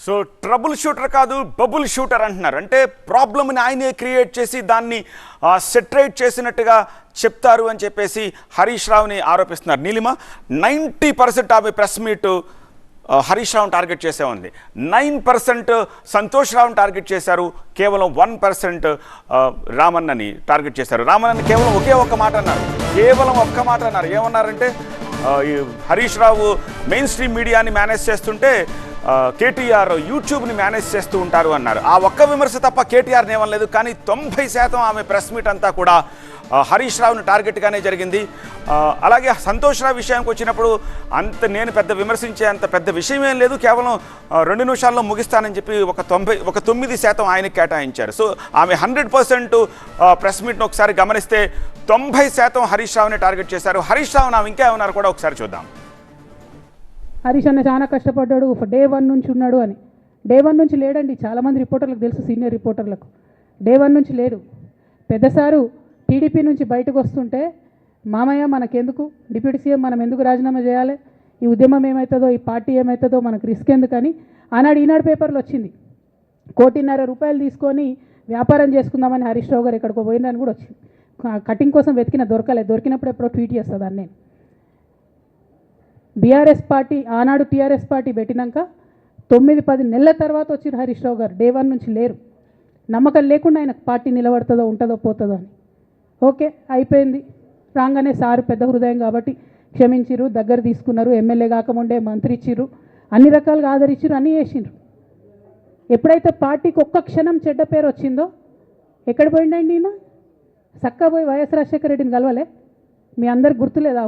So trouble shooter కాదు bubble shooter అంటున్నారు. అంటే ప్రాబ్లమ్ని ఆయనే క్రియేట్ చేసి దాన్ని సెటరేట్ చేసినట్టుగా చెప్తారు అని చెప్పేసి హరీష్ రావుని ఆరోపిస్తున్నారు. నీలిమ 90% ఆమె ప్రెస్ మీట్ హరీష్ రావుని టార్గెట్ చేసే ఉంది. 9% సంతోష్ రావుని టార్గెట్ చేశారు. కేవలం 1% రామన్నని టార్గెట్ చేశారు. రామన్నని కేవలం ఒకే ఒక్క మాట అన్నారు. కేవలం ఒక్క మాట అన్నారు. ఏమన్నారంటే హరీష్ రావు మెయిన్ స్ట్రీమ్ మీడియాని మేనేజ్ చేస్తుంటే కేటీఆర్ యూట్యూబ్ని మేనేజ్ చేస్తూ ఉంటారు అన్నారు. ఆ ఒక్క విమర్శ తప్ప కేటీఆర్ని ఏమనలేదు. కానీ 90% ఆమె ప్రెస్ మీట్ అంతా కూడా హరీష్ రావుని టార్గెట్గానే జరిగింది. అలాగే సంతోష్ రావు విషయానికి వచ్చినప్పుడు నేను పెద్ద విమర్శించే అంత పెద్ద విషయం ఏం లేదు, కేవలం 2 నిమిషాల్లో ముగిస్తానని చెప్పి ఒక 9% ఆయనకి కేటాయించారు. సో ఆమె 100% ప్రెస్ మీట్ను ఒకసారి గమనిస్తే 90% హరీష్ రావుని టార్గెట్ చేశారు. హరీష్ రావు నా ఇంకా ఏమన్నారు కూడా ఒకసారి చూద్దాం. హరీష్ అన్న చాలా కష్టపడ్డాడు, డే 1 నుంచి ఉన్నాడు అని. డే 1 నుంచి లేడండి. చాలామంది రిపోర్టర్లకు తెలుసు, సీనియర్ రిపోర్టర్లకు. డే 1 నుంచి లేడు. పెద్దసారు టీడీపీ నుంచి బయటకు వస్తుంటే, మామయ్య మనకెందుకు, డిప్యూటీ సీఎం మనం ఎందుకు రాజీనామా చేయాలి, ఈ ఉద్యమం ఏమవుతుందో, ఈ పార్టీ ఏమవుతుందో మనకు రిస్క్ ఎందుకని ఈనాడు పేపర్లో వచ్చింది. 1,50,00,000 రూపాయలు తీసుకొని వ్యాపారం చేసుకుందామని హరీష్ రావు గారు ఎక్కడికో పోయిందని కూడా వచ్చింది. కటింగ్ కోసం దొరికినప్పుడు ఎప్పుడో ట్వీట్ చేస్తుందని నేను. బీఆర్ఎస్ పార్టీ ఆనాడు టీఆర్ఎస్ పార్టీ పెట్టినాక 9-10 నెలల తర్వాత వచ్చిన హరీష్ రావు గారు డే 1 నుంచి లేరు. నమ్మకం లేకుండా ఆయన పార్టీ నిలబడుతుందో ఉంటుందో పోతుందో అని. ఓకే అయిపోయింది. రాగానే సారు పెద్ద హృదయం కాబట్టి క్షమించిర్రు, దగ్గర తీసుకున్నారు. ఎమ్మెల్యే కాకముందే మంత్రి ఇచ్చిర్రు, అన్ని రకాలుగా ఆదరించిర్రు, అన్నీ చేసిండ్రు. ఎప్పుడైతే పార్టీకి ఒక్క క్షణం చెడ్డ పేరు వచ్చిందో ఎక్కడ పోయిండండి ఈయన? చక్కా పోయి వైఎస్ రాజశేఖర రెడ్డిని కలవలే? మీ అందరికి గుర్తులేదా?